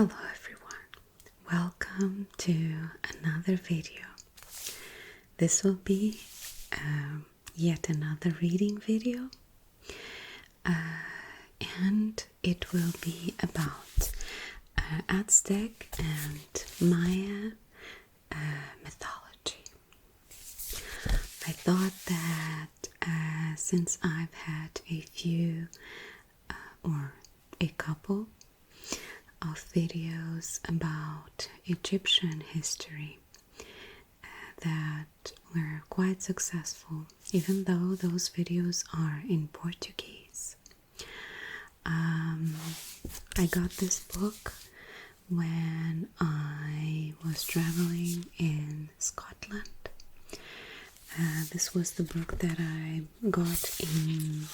Hello everyone, welcome to another video. This will be yet another reading video and it will be about Aztec and Maya mythology. I thought that since I've had a few or a couple of videos about Egyptian history that were quite successful, even though those videos are in Portuguese. I got this book when I was traveling in Scotland. This was the book that I got in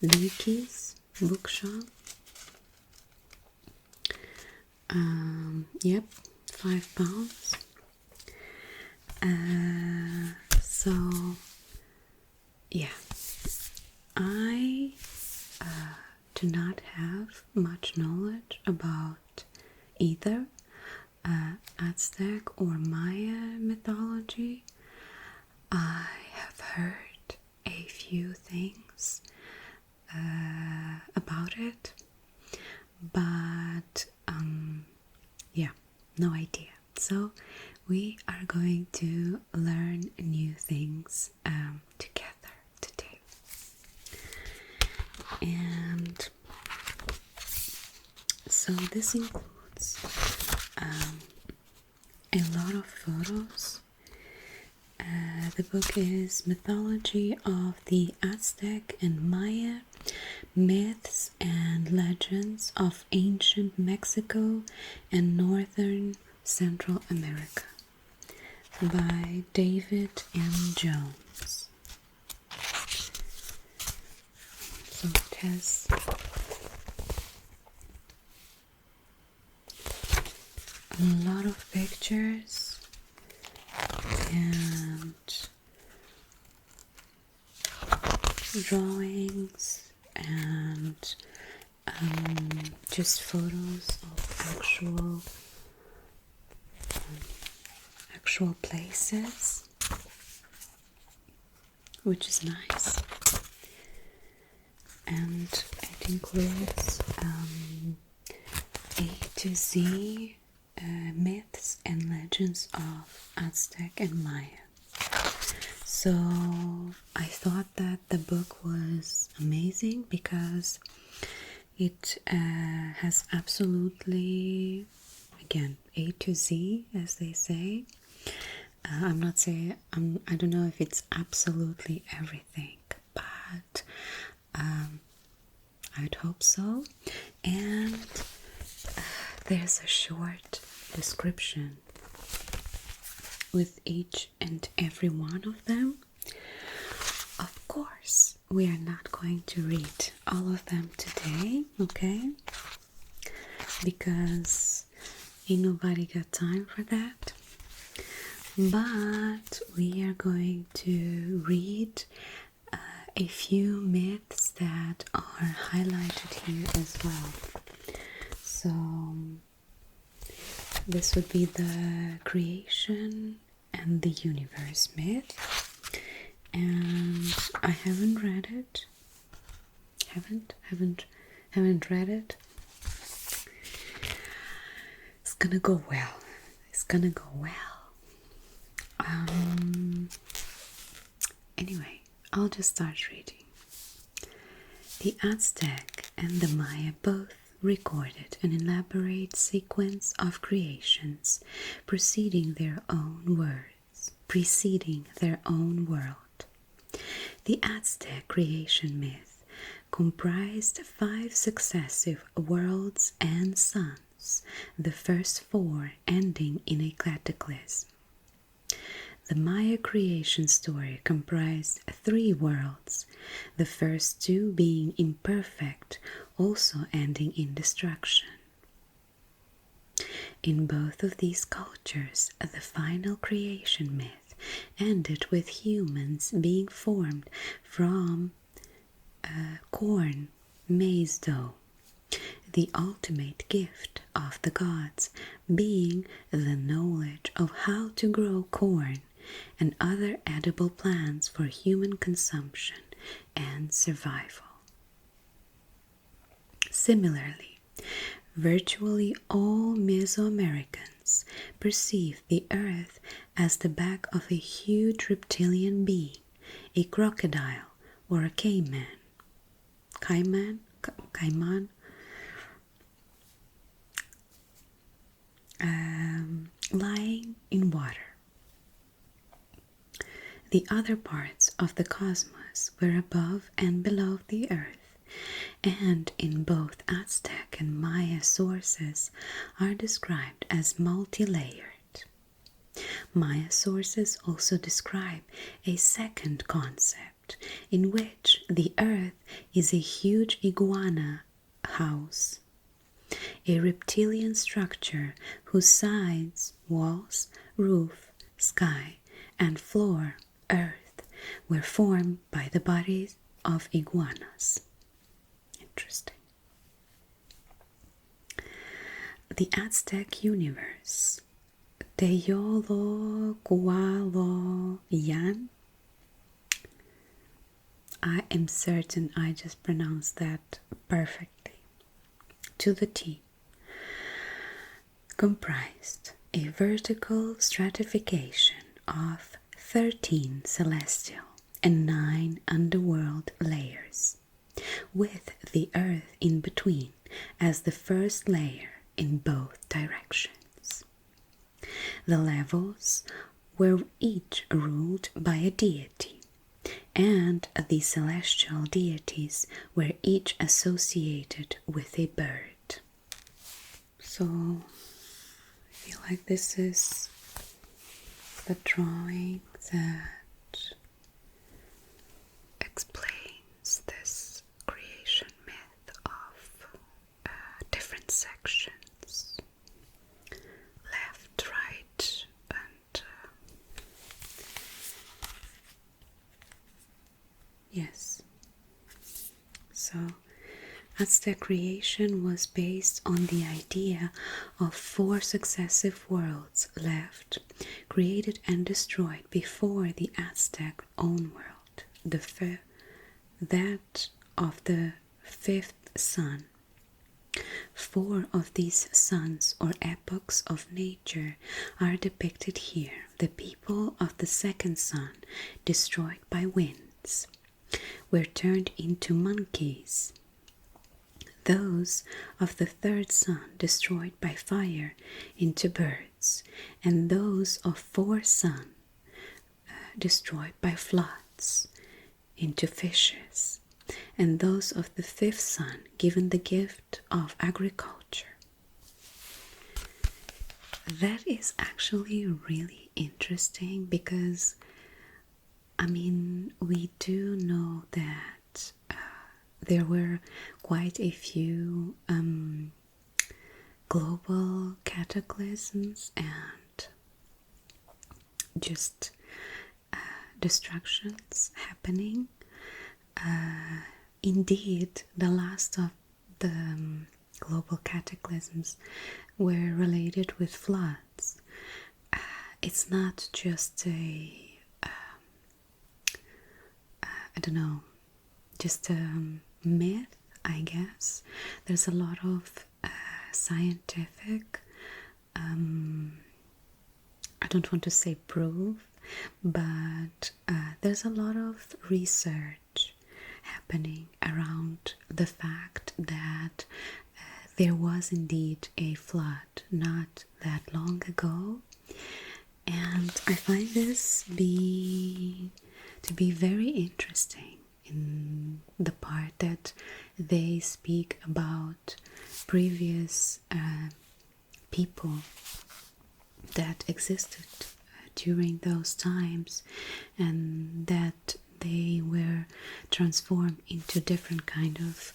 Leakey's bookshop. Yep, £5. So yeah, I do not have much knowledge about either Aztec or Maya mythology. I have heard a few things about it, but yeah, no idea. So we are going to learn new things together today. And so this includes a lot of photos. The book is Mythology of the Aztec and Maya, Myths and Legends of Ancient Mexico and Northern Central America by David M. Jones. So it has a lot of pictures and drawings and just photos of actual places, which is nice. And it includes A to Z myths and legends of Aztec and Maya. So I thought that the book was amazing because it has absolutely, again, A to Z, as they say. I don't know if it's absolutely everything, but I would hope so. And there's a short description with each and every one of them. Of course, we are not going to read all of them today, okay? Because ain't nobody got time for that. But we are going to read a few myths that are highlighted here as well. So this would be the creation and the universe myth, and I haven't read it. Haven't read it. It's gonna go well. It's gonna go well. Anyway, I'll just start reading. The Aztec and the Maya both recorded an elaborate sequence of creations preceding their own world. The Aztec creation myth comprised 5 successive worlds and suns, the first 4 ending in a cataclysm. The Maya creation story comprised 3 worlds, the first 2 being imperfect, also ending in destruction. In both of these cultures, the final creation myth ended with humans being formed from corn, maize dough. the ultimate gift of the gods being the knowledge of how to grow corn and other edible plants for human consumption and survival. Similarly, virtually all Mesoamericans perceive the earth as the back of a huge reptilian being, a crocodile or a caiman. Caiman? Lying in water. The other parts of the cosmos were above and below the earth, and in both Aztec and Maya sources are described as multi-layered. Maya sources also describe a second concept in which the earth is a huge iguana house, a reptilian structure whose sides, walls, roof, sky, and floor, earth, were formed by the bodies of iguanas. Interesting. The Aztec universe, Teyodocualoyan. I am certain I just pronounced that perfectly, to the T, comprised a vertical stratification of 13 celestial and 9 underworld layers, with the earth in between as the first layer in both directions. The levels were each ruled by a deity, and the celestial deities were each associated with a bird. So I feel like this is the drawing that explains this creation myth of different sections, left, right, and yes. So Aztec creation was based on the idea of 4 successive worlds left, created and destroyed before the Aztec own world, that of the 5th sun. 4 of these suns or epochs of nature are depicted here. The people of the 2nd sun, destroyed by winds, were turned into monkeys. Those of the 3rd sun, destroyed by fire, into birds, and those of 4th sun, destroyed by floods, into fishes, and those of the 5th sun, given the gift of agriculture. That is actually really interesting because, I mean, we do know that there were quite a few global cataclysms and just destructions happening. Indeed, the last of the global cataclysms were related with floods. It's not just just a myth, I guess. There's a lot of scientific, I don't want to say proof, but there's a lot of research happening around the fact that there was indeed a flood not that long ago, and I find this to be very interesting in the part that they speak about previous people that existed during those times, and that they were transformed into different kinds of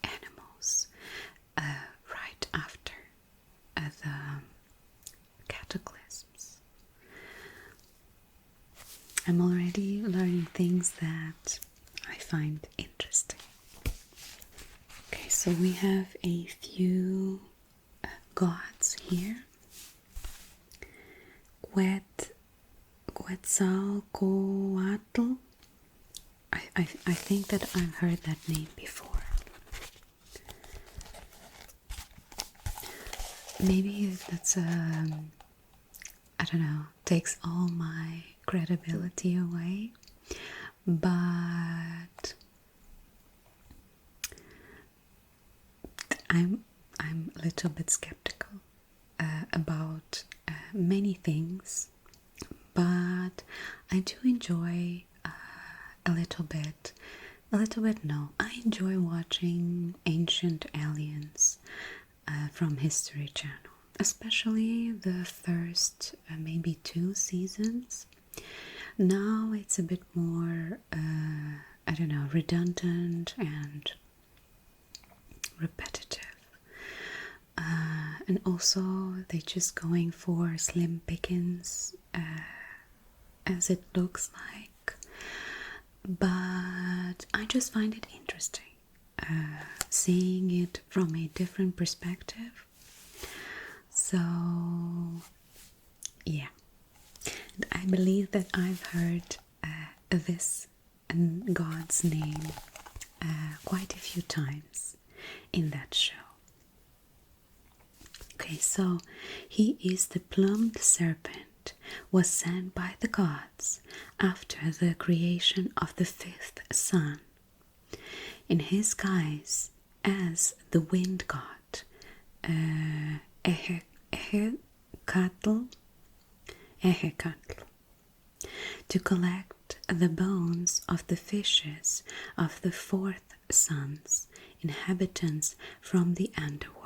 animals right after the cataclysms. I'm already learning things that I find interesting. So we have a few gods here. Quetzalcoatl. I think that I've heard that name before. Maybe that's I don't know, takes all my credibility away, but I'm a little bit skeptical about many things, but I do enjoy a little bit. No, I enjoy watching Ancient Aliens from History Channel, especially the first maybe 2 seasons. Now it's a bit more, I don't know, redundant and repetitive. And also they're just going for slim pickings, as it looks like. But I just find it interesting, seeing it from a different perspective. So, yeah. And I believe that I've heard this god's name quite a few times in that show. Okay, so he is the plumed serpent, was sent by the gods after the creation of the 5th sun. In his guise as the wind god, Ehecatl, to collect the bones of the fishes of the 4th sun's inhabitants from the underworld.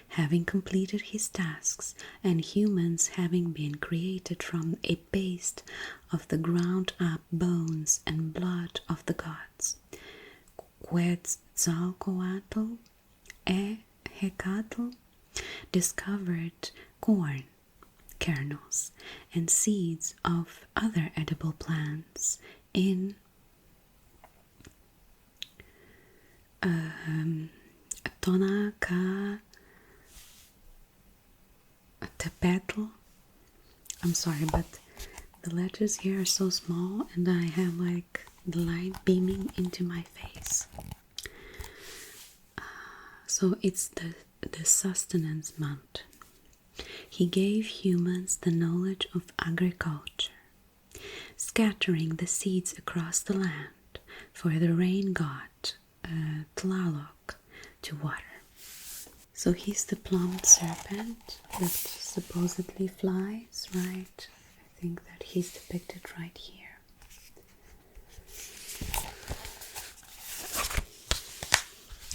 Having completed his tasks, and humans having been created from a paste of the ground-up bones and blood of the gods, Quetzalcoatl, Ehecatl, discovered corn kernels and seeds of other edible plants in Tepetl. I'm sorry, but the letters here are so small and I have like the light beaming into my face. So it's the sustenance mountain. He gave humans the knowledge of agriculture, scattering the seeds across the land for the rain god Tlaloc to water. So he's the plumed serpent that supposedly flies, right? I think that he's depicted right here.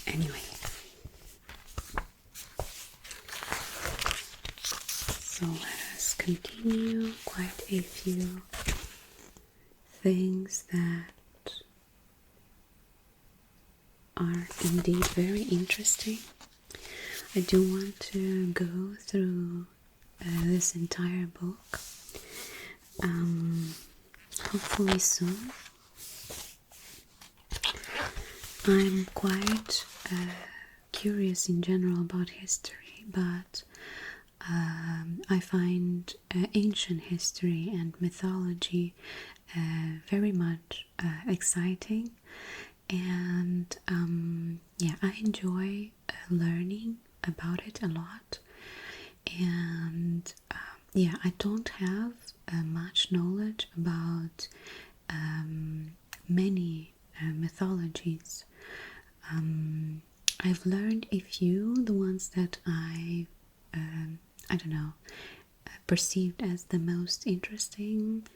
Anyway. So let us continue. Quite a few things that are indeed very interesting. I do want to go through this entire book, hopefully soon. I'm quite curious in general about history, but I find ancient history and mythology very much exciting, and yeah, I enjoy learning about it a lot. And yeah, I don't have much knowledge about many mythologies. I've learned a few, the ones that I don't know, perceived as the most interesting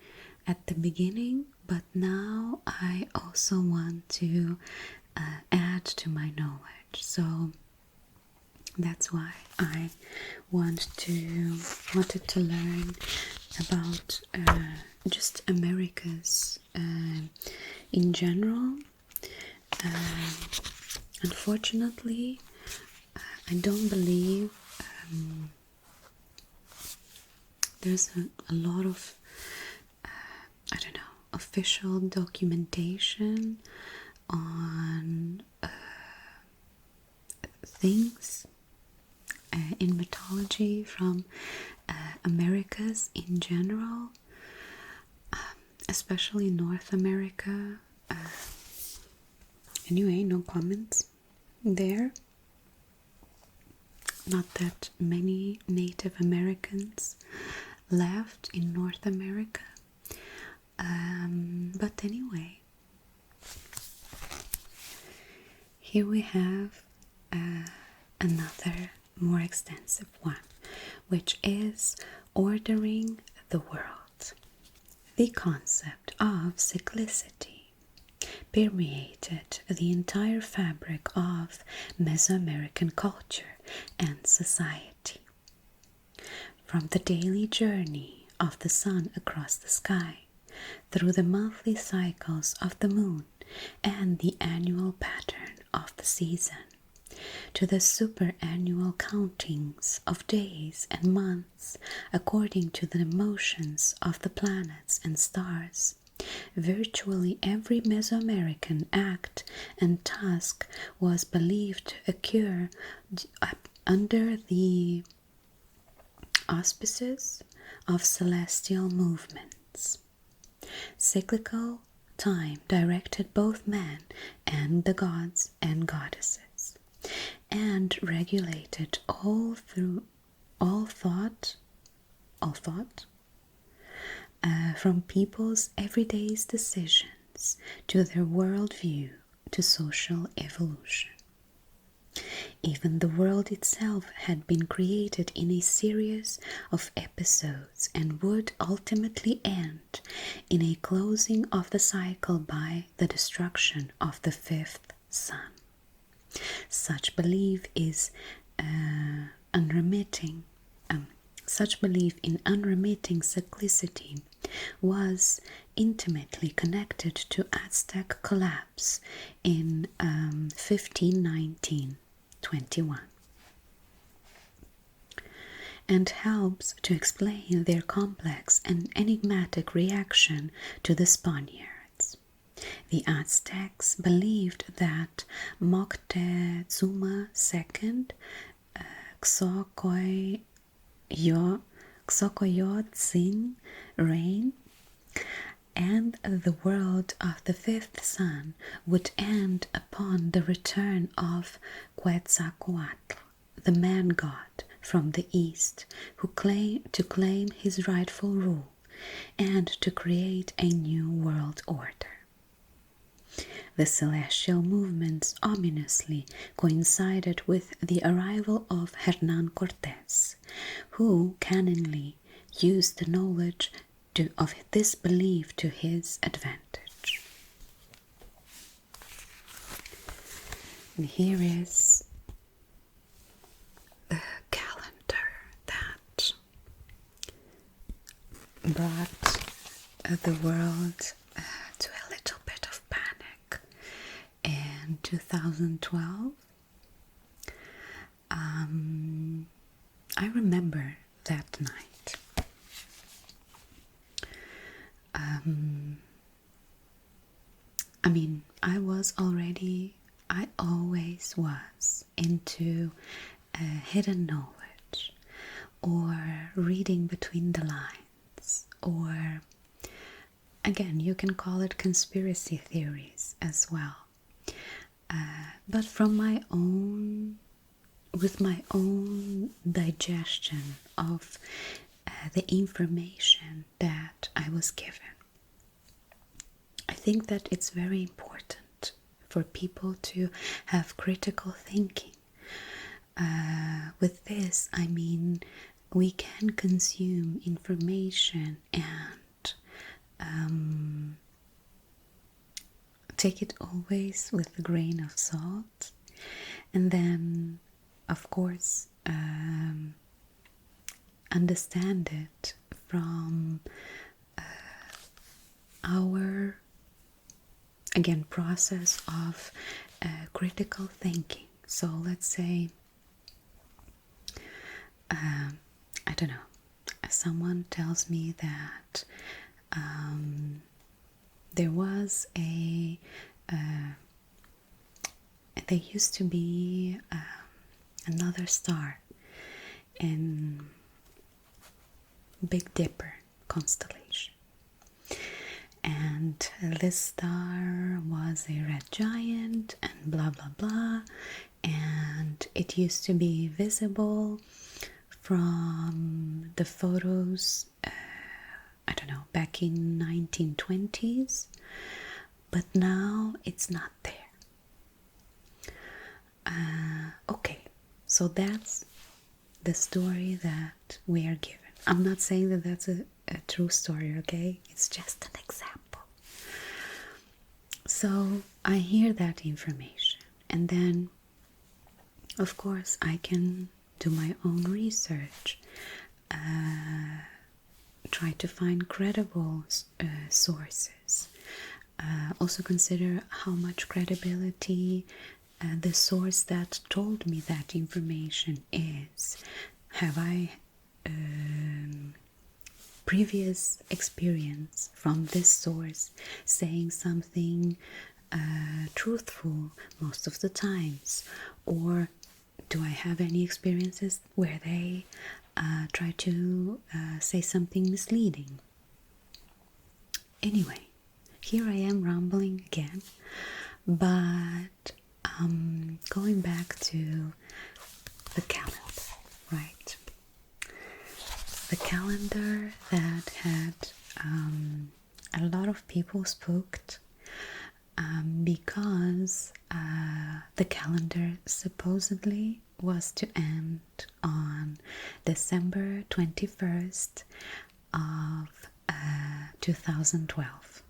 at the beginning, but now I also want to add to my knowledge. So that's why I wanted to learn about just Americas in general. Unfortunately, I don't believe there's a lot of I don't know, official documentation on things in mythology from Americas in general, especially North America. Anyway, no comments there. Not that many Native Americans left in North America. But anyway, here we have another more extensive one, which is ordering the world. The concept of cyclicity permeated the entire fabric of Mesoamerican culture and society. From the daily journey of the sun across the sky, through the monthly cycles of the moon and the annual pattern of the season, to the superannual countings of days and months according to the motions of the planets and stars, virtually every Mesoamerican act and task was believed to occur under the auspices of celestial movements. Cyclical time directed both man and the gods and goddesses, and regulated all thought, from people's everyday decisions to their worldview to social evolution. Even the world itself had been created in a series of episodes and would ultimately end in a closing of the cycle by the destruction of the fifth sun. Such belief is unremitting. Such belief in unremitting cyclicity was intimately connected to Aztec collapse in 1519-21, and helps to explain their complex and enigmatic reaction to the Spaniards. The Aztecs believed that Moctezuma II, Xocoyotzin reign, and the world of the fifth sun would end upon the return of Quetzalcoatl, the man god from the east, who claimed to claim his rightful rule and to create a new world order. The celestial movements ominously coincided with the arrival of Hernán Cortés, who cunningly used the knowledge of this belief to his advantage. And here is the calendar that brought the world to a little bit of panic in 2012. I remember that night. I always was into hidden knowledge or reading between the lines, or again, you can call it conspiracy theories as well. But with my own digestion of the information that I was given. I think that it's very important for people to have critical thinking. With this, I mean, we can consume information and take it always with a grain of salt, and then, of course, understand it from our, again, process of critical thinking. So let's say, I don't know, someone tells me that there was there used to be another star in Big Dipper constellation. And this star was a red giant and blah blah blah, and it used to be visible from the photos, I don't know, back in 1920s, but now it's not there. Okay, so that's the story that we are given. I'm not saying that that's a true story, okay? It's just an example. So I hear that information, and then of course I can do my own research, try to find credible sources, also consider how much credibility the source that told me that information is. Have I previous experience from this source saying something truthful most of the times, or do I have any experiences where they try to say something misleading? Anyway, here I am rambling again, but going back to the calendar, right? The calendar that had a lot of people spooked because the calendar supposedly was to end on December 21st of 2012.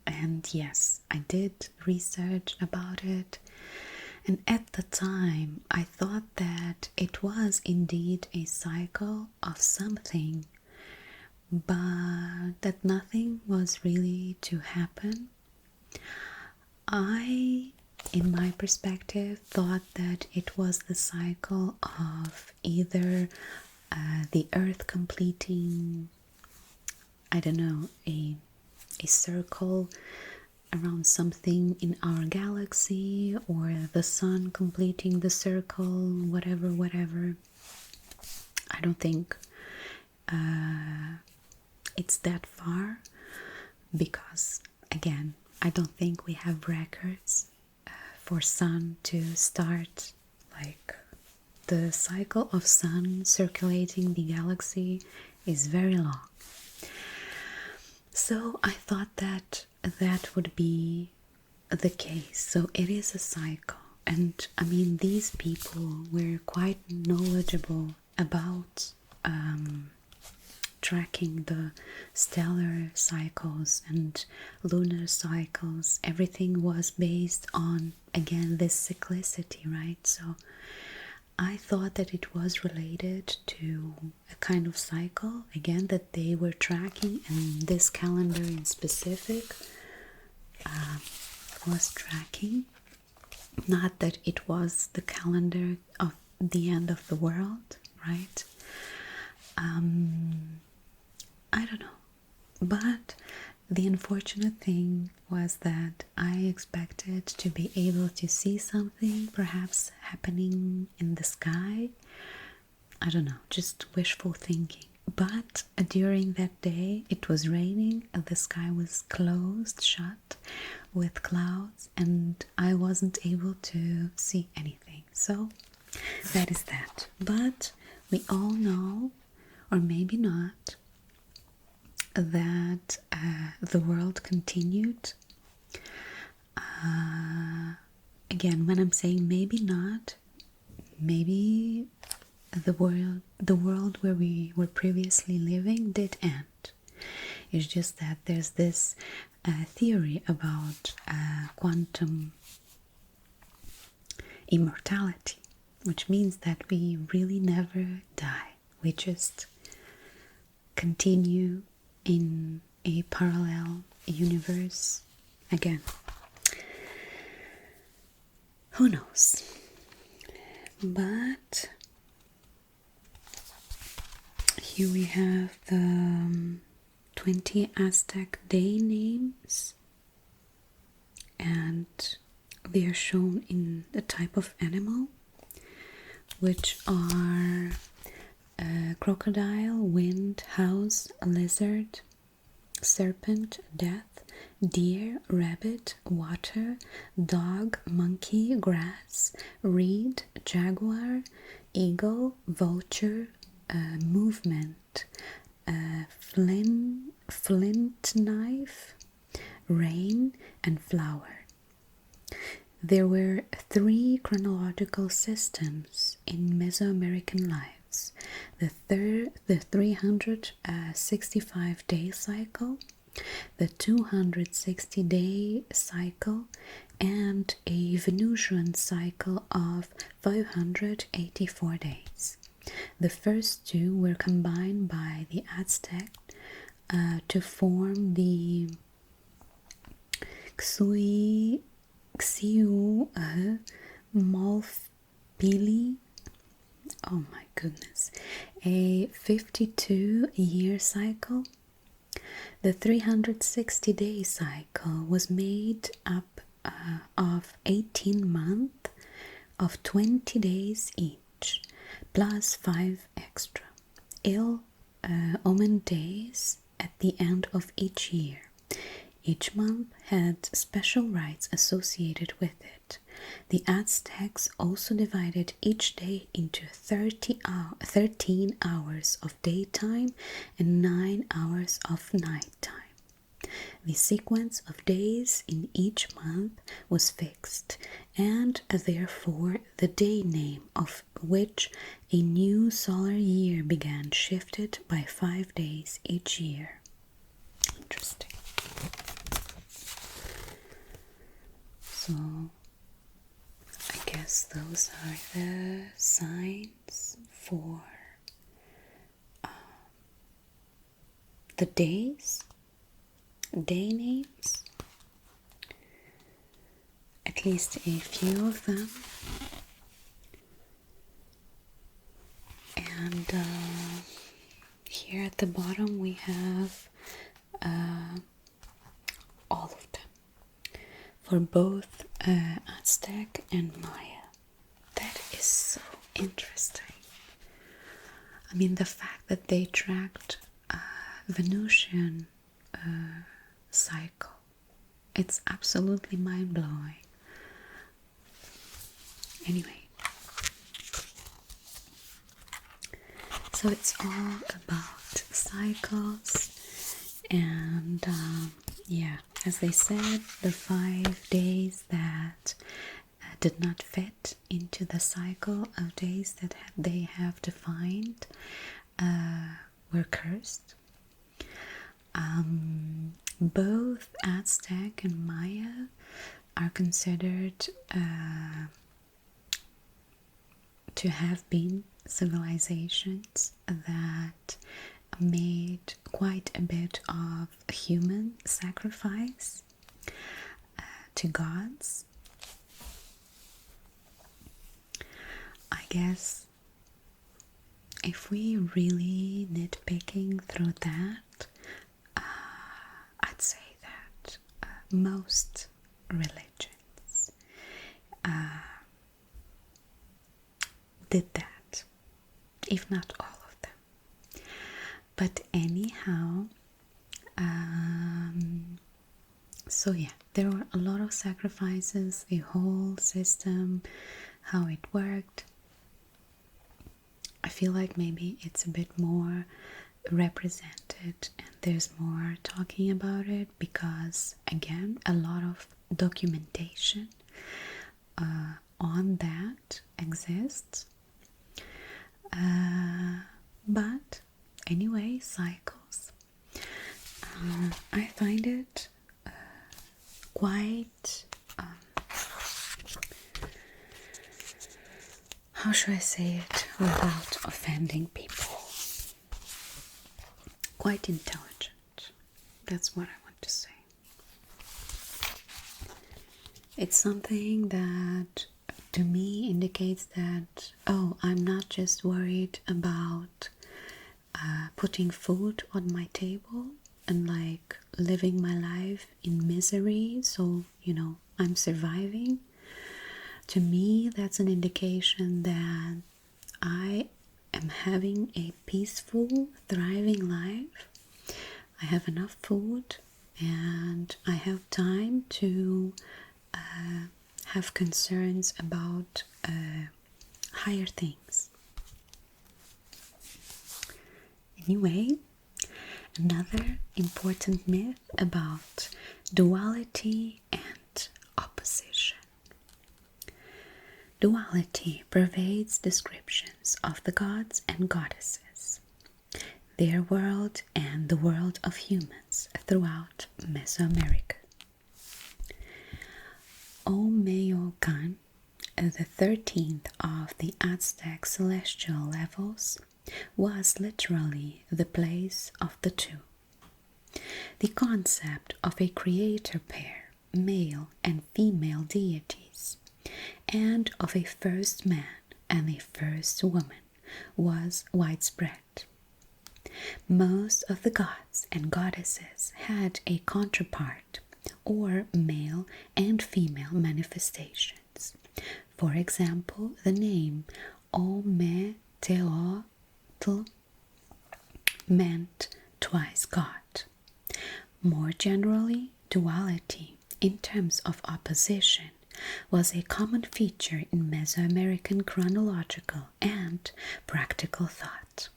And yes, I did research about it, and at the time I thought that it was indeed a cycle of something, but that nothing was really to happen. I, in my perspective, thought that it was the cycle of either the Earth completing, I don't know, a circle around something in our galaxy, or the sun completing the circle, whatever. I don't think it's that far, because again, I don't think we have records for sun to start, like the cycle of sun circulating the galaxy is very long. So I thought that that would be the case. So it is a cycle. And I mean, these people were quite knowledgeable about tracking the stellar cycles and lunar cycles. Everything was based on, again, this cyclicity, right? So I thought that it was related to a kind of cycle, again, that they were tracking, and this calendar in specific was tracking. Not that it was the calendar of the end of the world, right? I don't know. But the unfortunate thing was that I expected to be able to see something perhaps happening in the sky. I don't know, just wishful thinking. But during that day it was raining, the sky was closed, shut with clouds, and I wasn't able to see anything. So that is that. But we all know, or maybe not, that the world continued. Again, when I'm saying maybe not, maybe the world where we were previously living did end. It's just that there's this theory about quantum immortality, which means that we really never die. We just continue in a parallel universe again. Who knows? But here we have the 20 Aztec day names, and they are shown in the type of animal, which are crocodile, wind, house, lizard, serpent, death, deer, rabbit, water, dog, monkey, grass, reed, jaguar, eagle, vulture, movement, flint knife, rain, and flower. There were 3 chronological systems in Mesoamerican lives: the 365-day cycle, the 260-day cycle, and a Venusian cycle of 584 days. The first 2 were combined by the Aztec to form the Xiu Malfili. Oh my goodness, a 52-year cycle. The 360-day cycle was made up of 18 months of 20 days each, plus 5 extra ill-omened days at the end of each year. Each month had special rites associated with it. The Aztecs also divided each day into 13 hours of daytime and 9 hours of nighttime. The sequence of days in each month was fixed, and therefore the day name of which a new solar year began shifted by 5 days each year. Interesting. So I guess those are the signs for the days, day names, at least a few of them. And here at the bottom we have all of them for both Aztec and Maya. That is so interesting. I mean, the fact that they tracked Venusian cycle, it's absolutely mind-blowing. Anyway, so it's all about cycles, and yeah, as they said, the 5 days that did not fit into the cycle of days that they have defined were cursed. Both Aztec and Maya are considered to have been civilizations that made quite a bit of human sacrifice to gods. I guess if we really nitpicking through that, I'd say that most religions did that, if not all of them. But anyhow, so yeah, there were a lot of sacrifices, the whole system, how it worked. I feel like maybe it's a bit more represented and there's more talking about it because, again, a lot of documentation on that exists. But anyway, cycles. I find it quite, how should I say it without offending people? Quite intelligent. That's what I want to say. It's something that to me indicates that, oh, I'm not just worried about putting food on my table and like living my life in misery, so you know I'm surviving. To me, that's an indication that I am having a peaceful, thriving life. I have enough food and I have time to have concerns about higher things. Anyway, another important myth about duality and opposition. Duality pervades descriptions of the gods and goddesses, their world and the world of humans throughout Mesoamerica. Omeyocan, the 13th of the Aztec celestial levels, was literally the place of the two. The concept of a creator pair, male and female deities, and of a first man and a first woman was widespread. Most of the gods and goddesses had a counterpart, or male and female manifestations. For example, the name Ometeotl meant twice God. More generally, duality, in terms of opposition, was a common feature in Mesoamerican chronological and practical thought,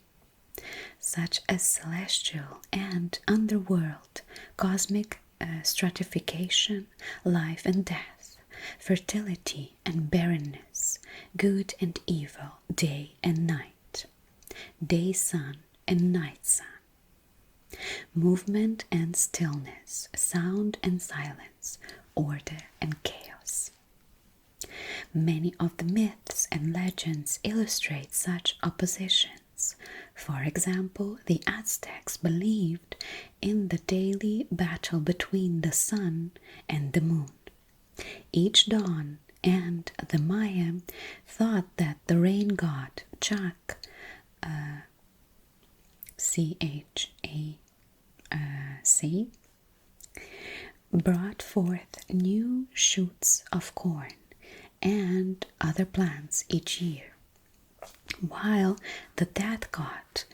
such as celestial and underworld, cosmic stratification, life and death, fertility and barrenness, good and evil, day and night, day sun and night sun, movement and stillness, sound and silence, order and chaos. Many of the myths and legends illustrate such oppositions. For example, the Aztecs believed in the daily battle between the sun and the moon each dawn, and the Maya thought that the rain god Chak, C-H-A-C, brought forth new shoots of corn and other plants each year, while the death god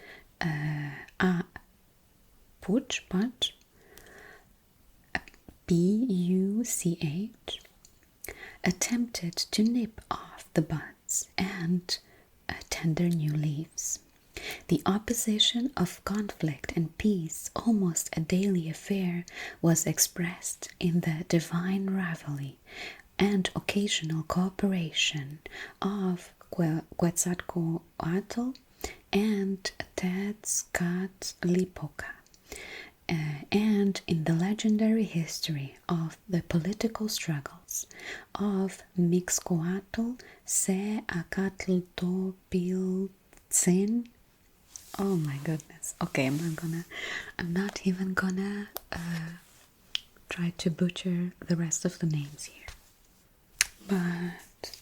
Puchpat, P-U-C-H, attempted to nip off the buds and tender new leaves. The opposition of conflict and peace, almost a daily affair, was expressed in the divine rivalry and occasional cooperation of Quetzalcoatl and Tezcatlipoca, and in the legendary history of the political struggles of Mixcoatl, Seacatltopiltzin. Oh my goodness. Okay, I'm not even gonna try to butcher the rest of the names here. But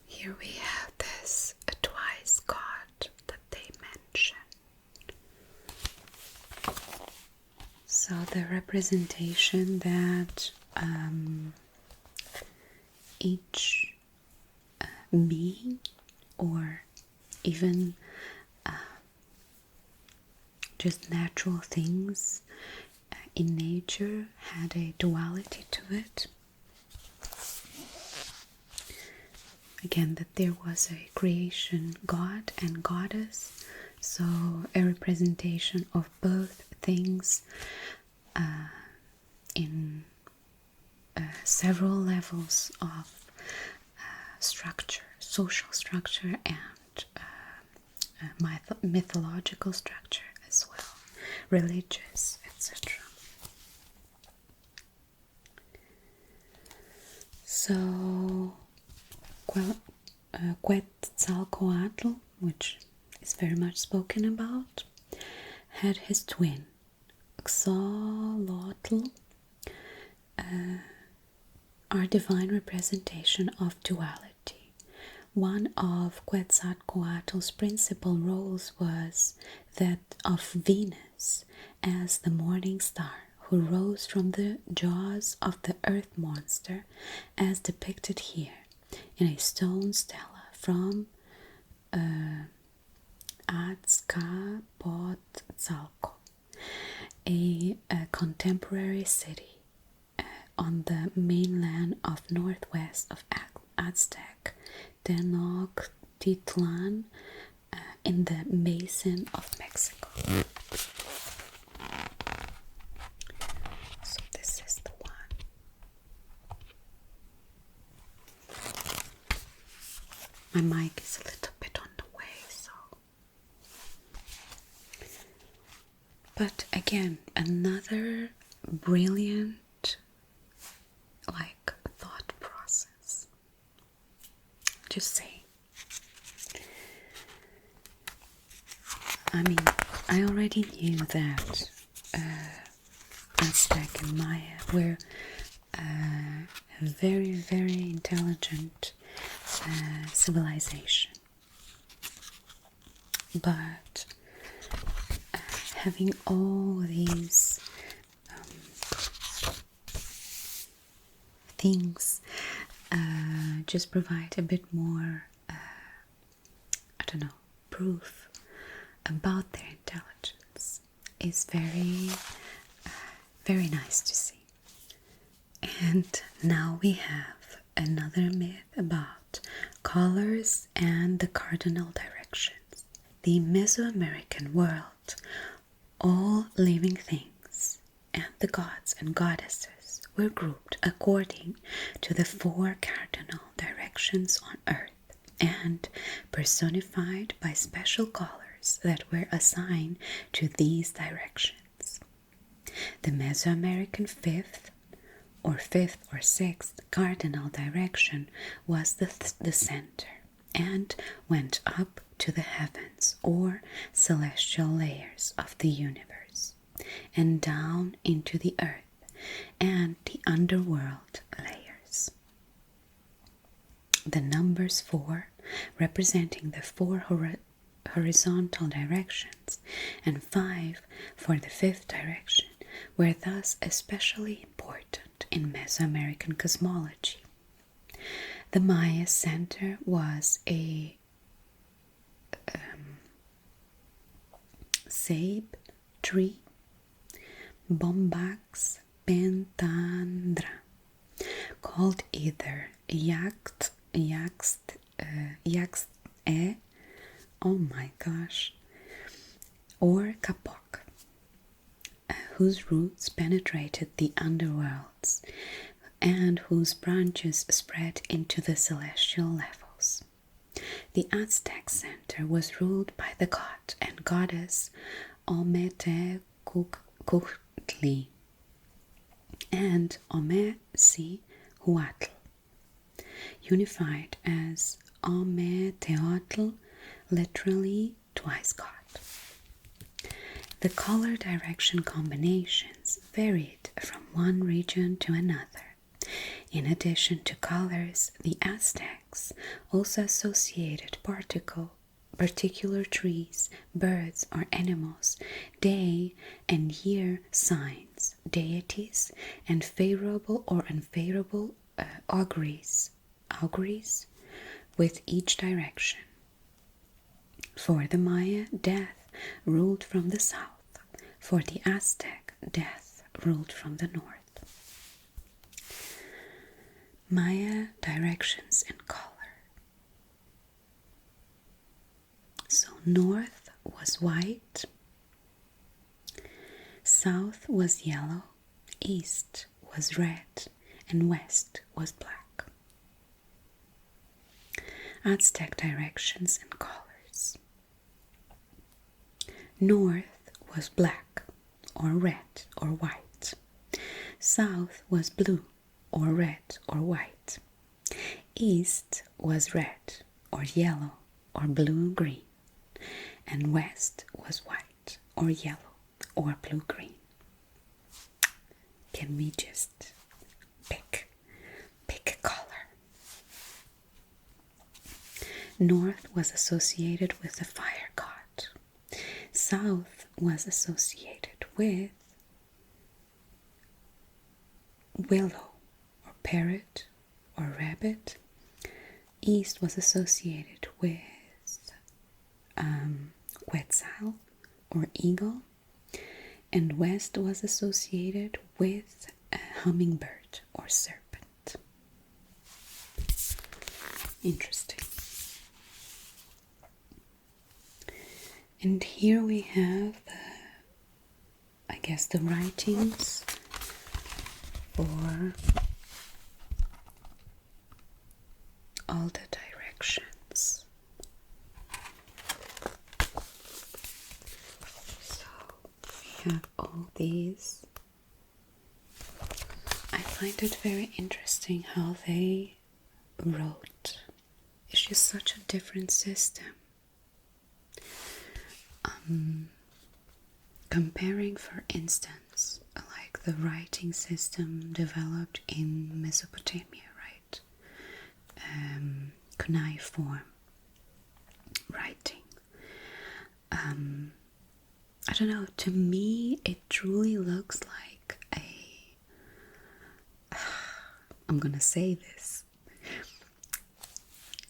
here we have this twice God that they mention. So the representation that each being, or even just natural things in nature, had a duality to it. Again, that there was a creation god and goddess, so a representation of both things in several levels of structure, social structure, and mythological structure as well, religious, etc. So Quetzalcoatl, which is very much spoken about, had his twin Xolotl, our divine representation of duality. One of Quetzalcoatl's principal roles was that of Venus as the morning star, who rose from the jaws of the earth monster, as depicted here in a stone stela from Azcapotzalco, a contemporary city on the mainland of northwest of Aztec, Tenochtitlan, in the basin of Mexico. So this is the one. My mic is a little bit on the way, so. But again, another brilliant thought process. Just say. I mean, I already knew that Aztec and Maya were a very, very intelligent civilization. But having all these things just provide a bit more, proof about their intelligence. Is very, very nice to see. And now we have another myth about colors and the cardinal directions. The Mesoamerican world, all living things, and the gods and goddesses were grouped according to the 4 cardinal directions on earth and personified by special colors that were assigned to these directions. The Mesoamerican 5th or 6th cardinal direction was the center and went up to the heavens or celestial layers of the universe and down into the earth and the underworld layers. The numbers 4, representing the 4 horizontal directions, and 5 for the 5th direction, were thus especially important in Mesoamerican cosmology. The Maya center was a ceibe tree, Bombax pentandra, called either Yaxt, oh my gosh, or Kapok, whose roots penetrated the underworlds and whose branches spread into the celestial levels. The Aztec center was ruled by the god and goddess Ometecuhtli and Omecihuatl, unified as Ometeotl, literally twice God. The color direction combinations varied from one region to another. In addition to colors, the Aztecs also associated particular trees, birds, or animals, day and year signs, deities, and favorable or unfavorable auguries with each direction. For the Maya, death ruled from the south. For the Aztec, death ruled from the north. Maya directions in color. So north was white, south was yellow, east was red, and west was black. Aztec directions in colors. North was black, or red, or white. South was blue, or red, or white. East was red, or yellow, or blue-green. And west was white, or yellow, or blue-green. Can we just pick a color? North was associated with the fire god. South was associated with willow or parrot or rabbit. East was associated with quetzal or eagle, and west was associated with a hummingbird or serpent. Interesting. And here we have the writings for all the directions. So we have all these. I find it very interesting how they wrote. It's just such a different system. Comparing, for instance, like the writing system developed in Mesopotamia, right? Cuneiform writing. I don't know, to me it truly looks like I'm gonna say this.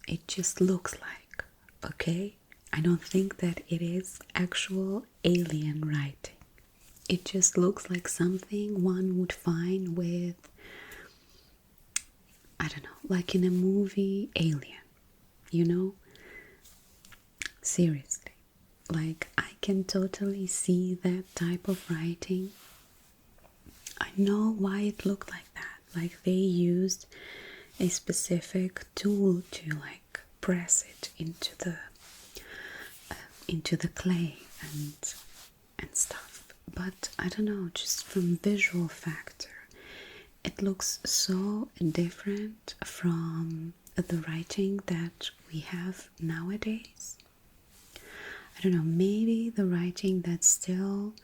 It just looks like, okay? I don't think that it is actual alien writing. It just looks like something one would find with, I don't know, like in a movie Alien, you know? Seriously. Like, I can totally see that type of writing. I know why it looked like that. Like, they used a specific tool to, like, press it into the clay and stuff. But I don't know, just from visual factor, it looks so different from the writing that we have nowadays. I don't know, maybe the writing that still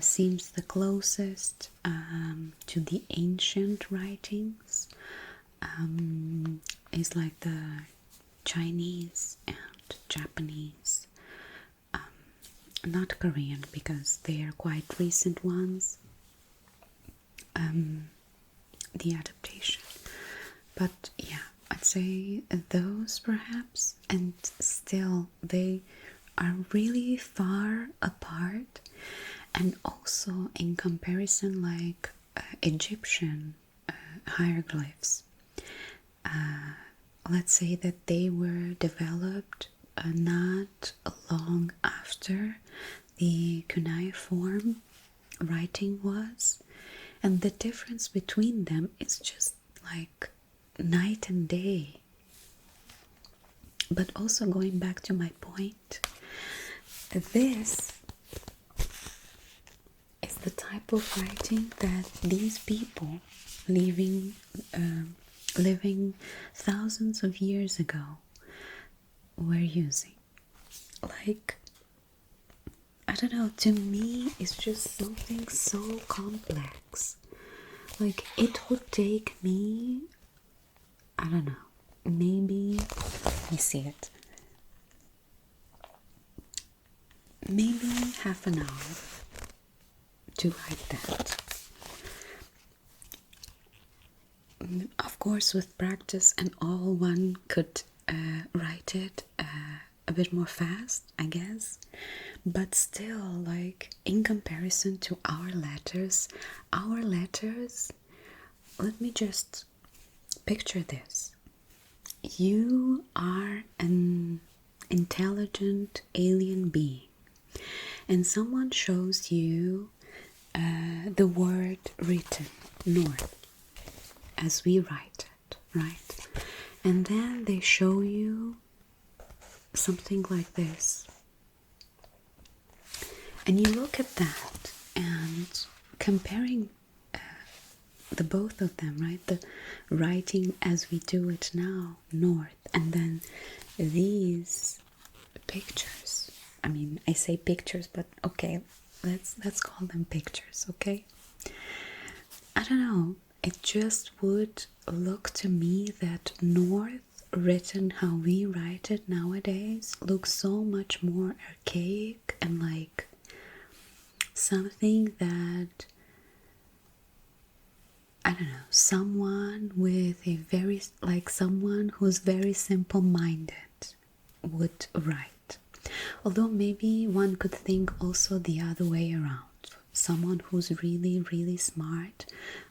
seems the closest to the ancient writings is like the Chinese and Japanese, not Korean because they are quite recent ones, the adaptation. But yeah, I'd say those perhaps, and still they are really far apart, and also in comparison, like Egyptian hieroglyphs, let's say that they were developed not long after the cuneiform writing was, and the difference between them is just like night and day. But also, going back to my point, this is the type of writing that these people living thousands of years ago were using. Like, I don't know, to me it's just something so complex. Like, it would take me, I don't know, maybe, let me see it, maybe half an hour to write that. Of course, with practice and all, one could write it a bit more fast, I guess. But still, like, in comparison to our letters, let me just picture this. You are an intelligent alien being, and someone shows you the word written, north, as we write it, right? And then they show you something like this. And you look at that and comparing the both of them, right? The writing as we do it now, north, and then these pictures. I mean, I say pictures, but okay, let's call them pictures, okay? I don't know. It just would look to me that north, written how we write it nowadays, looks so much more archaic and like something that, I I don't know, someone with a very, like someone who's very simple minded would write. Although maybe one could think also the other way around. Someone who's really, really smart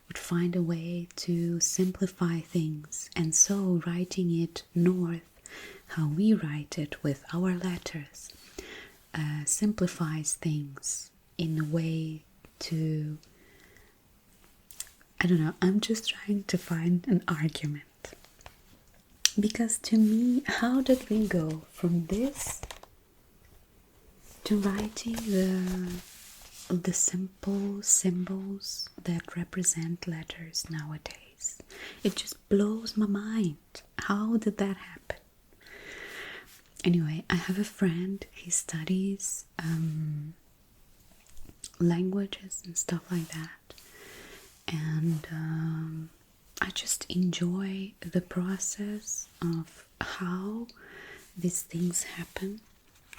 would find a way to simplify things, and so writing it north, how we write it with our letters, simplifies things in a way to, I don't know, I'm just trying to find an argument. Because to me, how did we go from this to writing the simple symbols that represent letters nowadays? It just blows my mind. How did that happen? Anyway, I have a friend, he studies languages and stuff like that, and I just enjoy the process of how these things happen.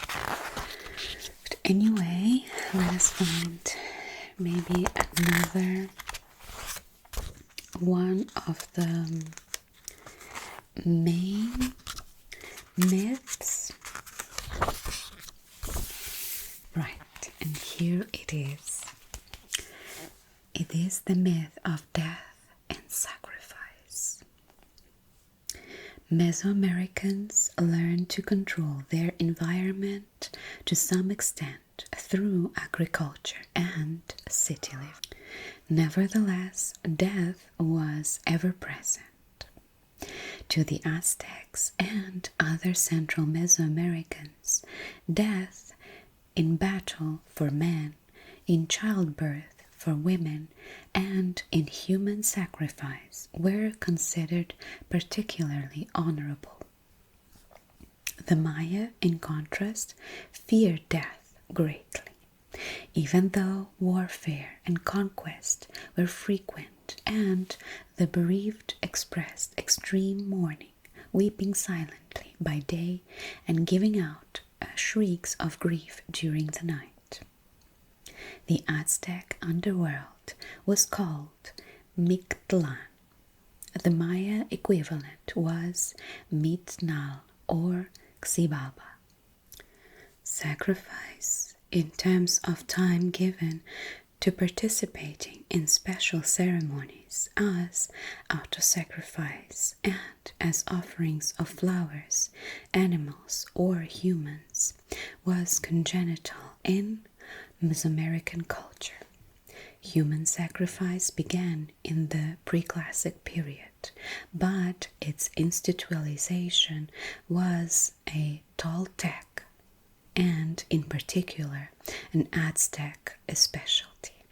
But anyway, let us find maybe another one of the main myths. Right, and here it is. It is the myth of death and sacrifice. Mesoamericans learned to control their environment to some extent through agriculture and city life. Nevertheless, death was ever present. To the Aztecs and other Central Mesoamericans, death in battle for men, in childbirth for women, and in human sacrifice were considered particularly honorable. The Maya, in contrast, feared death greatly, even though warfare and conquest were frequent, and the bereaved expressed extreme mourning, weeping silently by day and giving out shrieks of grief during the night. The Aztec underworld was called Mictlan. The Maya equivalent was Mitnal or Xibaba. Sacrifice, in terms of time given to participating in special ceremonies as auto-sacrifice and as offerings of flowers, animals, or humans, was congenital in Mesoamerican culture. Human sacrifice began in the pre-classic period, but its institutionalization was a Toltec and, in particular, an Aztec specialty.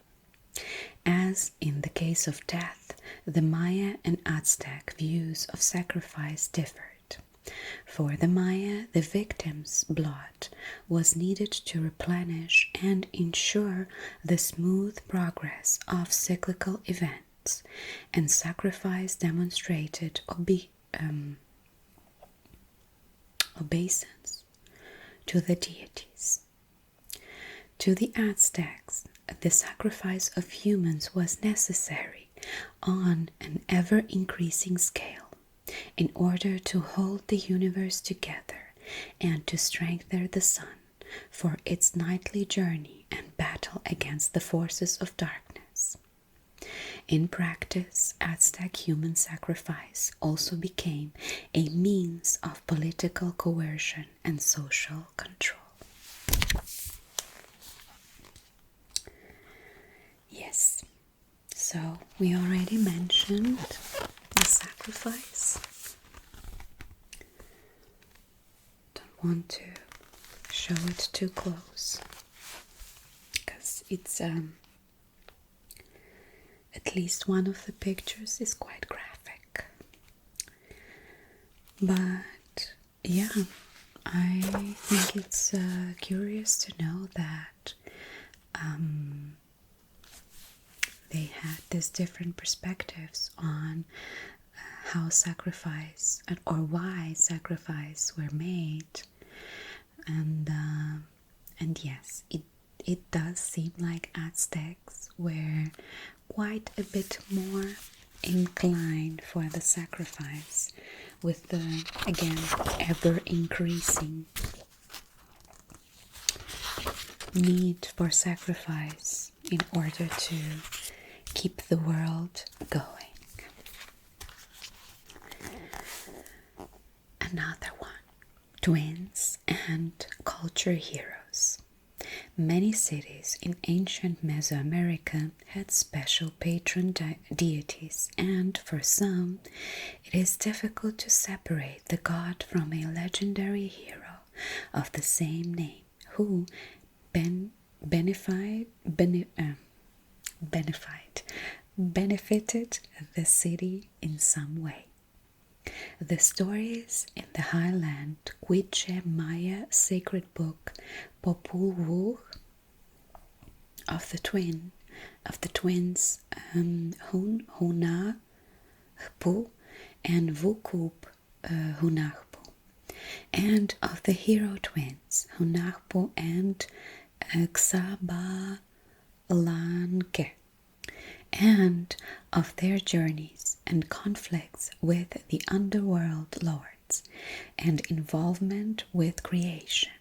As in the case of death, the Maya and Aztec views of sacrifice differed. For the Maya, the victim's blood was needed to replenish and ensure the smooth progress of cyclical events, and sacrifice demonstrated obeisance to the deities. To the Aztecs, the sacrifice of humans was necessary on an ever-increasing scale in order to hold the universe together and to strengthen the sun for its nightly journey and battle against the forces of darkness. In practice, Aztec human sacrifice also became a means of political coercion and social control. Yes, so we already mentioned the sacrifice. Don't want to show it too close because it's at least one of the pictures is quite graphic. But yeah, I think it's curious to know that they had these different perspectives on how sacrifice or why sacrifice were made, and yes, it does seem like Aztecs were quite a bit more inclined for the sacrifice, with the, again, ever increasing need for sacrifice in order to keep the world going. Another one, twins and culture heroes. Many cities in ancient Mesoamerica had special patron deities, and for some, it is difficult to separate the god from a legendary hero of the same name who benefited the city in some way. The stories in the highland Quiche Maya sacred book Popul Vuh of the twins Hunahpu and Vukup Hunahpu, and of the hero twins Hunahpu and Xabalanque, and of their journeys and conflicts with the underworld lords and involvement with creation,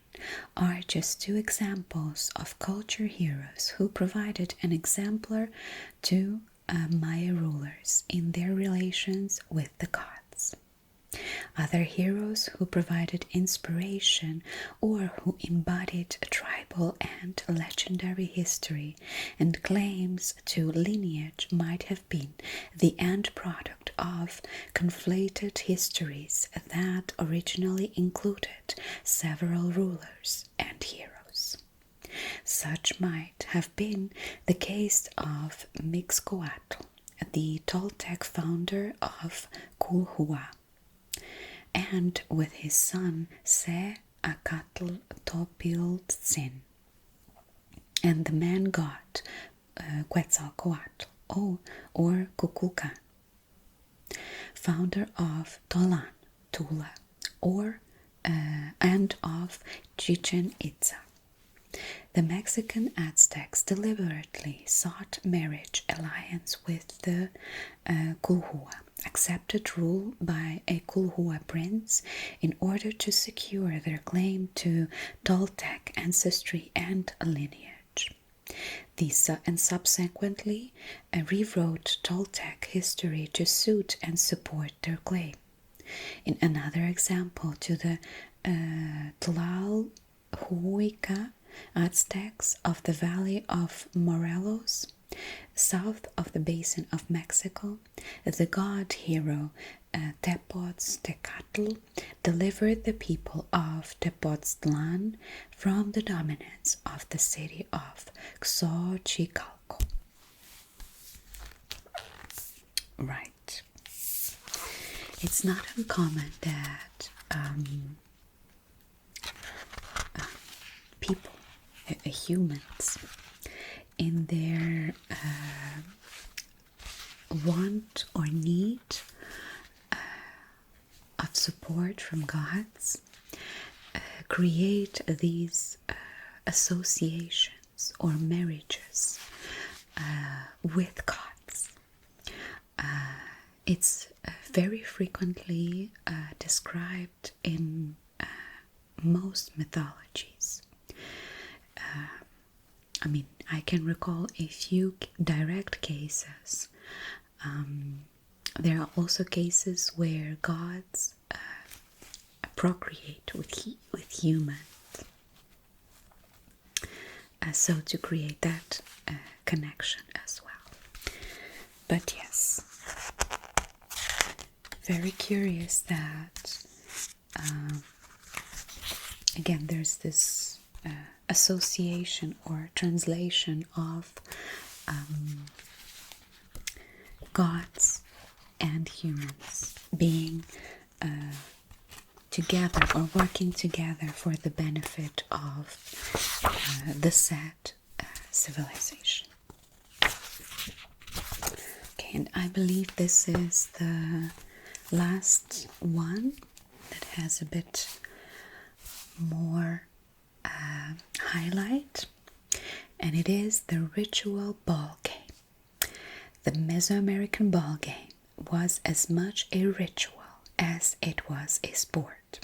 are just two examples of culture heroes who provided an exemplar to Maya rulers in their relations with the gods. Other heroes who provided inspiration or who embodied tribal and legendary history and claims to lineage might have been the end product of conflated histories that originally included several rulers and heroes. Such might have been the case of Mixcoatl, the Toltec founder of Culhua, and with his son Se-Acatl Topiltzin, and the man god Quetzalcoatl or Kukulkan, founder of Tolan, Tula, and of Chichen Itza. The Mexican Aztecs deliberately sought marriage alliance with the Culhua, accepted rule by a Culhua prince in order to secure their claim to Toltec ancestry and lineage. These and subsequently rewrote Toltec history to suit and support their claim. In another example, to the Tlalhuica Aztecs of the Valley of Morelos, south of the Basin of Mexico, the god hero Tepoztecatl delivered the people of Tepoztlan from the dominance of the city of Xochicalco. Right. It's not uncommon that people, humans, in their want or need of support from gods, create these associations or marriages with gods. It's very frequently described in most mythologies. I can recall a few direct cases. There are also cases where gods procreate with humans, so to create that connection as well. But yes, very curious that again there's this association or translation of gods and humans being together or working together for the benefit of the said civilization. Okay, and I believe this is the last one that has a bit more highlight, and it is the ritual ball game. The Mesoamerican ball game was as much a ritual as it was a sport,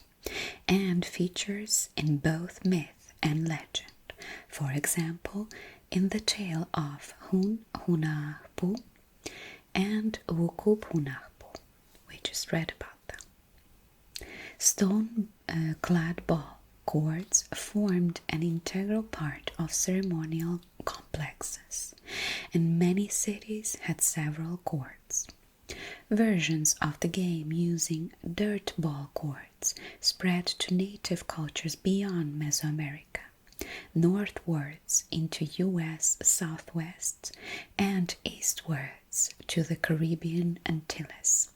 and features in both myth and legend. For example, in the tale of Hun Hunahpu and Wukup Hunahpu, we just read about them. Stone-clad ball courts formed an integral part of ceremonial complexes, and many cities had several courts. Versions of the game using dirt ball courts spread to native cultures beyond Mesoamerica, northwards into US Southwest and eastwards to the Caribbean Antilles.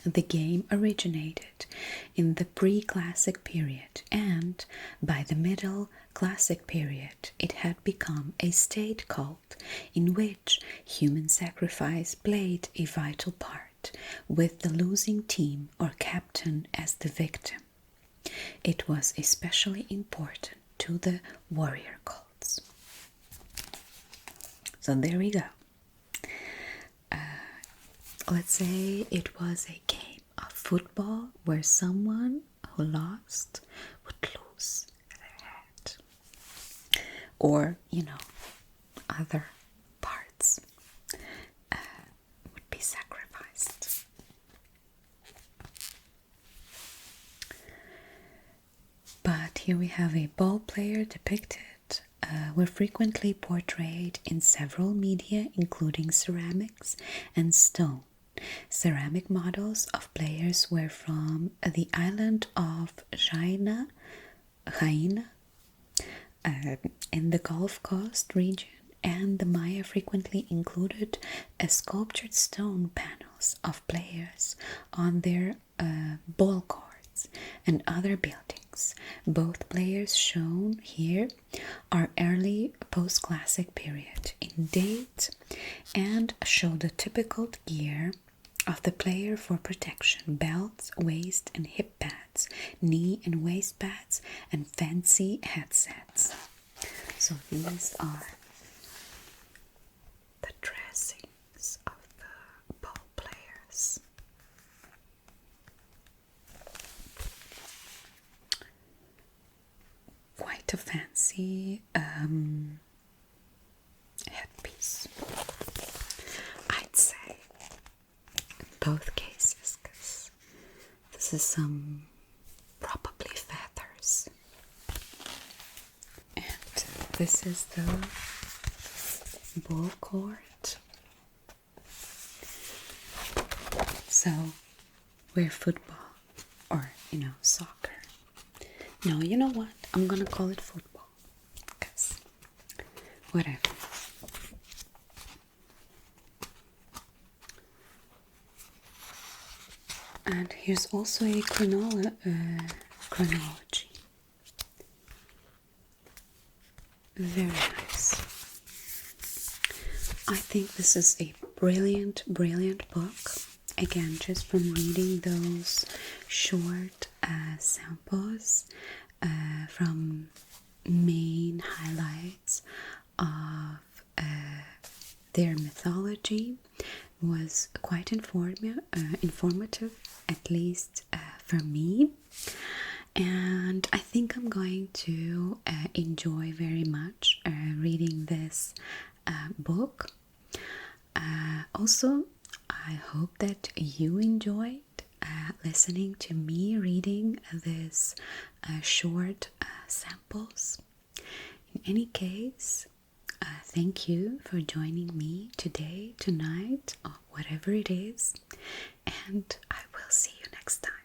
The game originated in the pre-classic period, and by the middle classic period it had become a state cult in which human sacrifice played a vital part, with the losing team or captain as the victim. It was especially important to the warrior cults. So there we go. Let's say it was a game of football where someone who lost would lose their head. Or, other parts would be sacrificed. But here we have a ball player depicted. Were frequently portrayed in several media, including ceramics and stone. Ceramic models of players were from the island of Jaina in the Gulf Coast region, and the Maya frequently included sculptured stone panels of players on their ball courts and other buildings. Both players shown here are early post-classic period in date and show the typical gear of the player for protection: belts, waist and hip pads, knee and waist pads, and fancy headsets. So these are the dressings of the ball players. Quite a fancy headpiece, I'd say, in both cases, because this is some probably feathers, and this is the ball court. So we're football or soccer. No, you know what? I'm gonna call it football, because whatever. And here's also a chronology. Very nice. I think this is a brilliant book. Again, just from reading those short samples from main highlights of their mythology, was quite informative, at least for me. And I think I'm going to enjoy very much reading this book. Also, I hope that you enjoyed listening to me reading this short samples. In any case, thank you for joining me today, tonight, or whatever it is, and I will see you next time.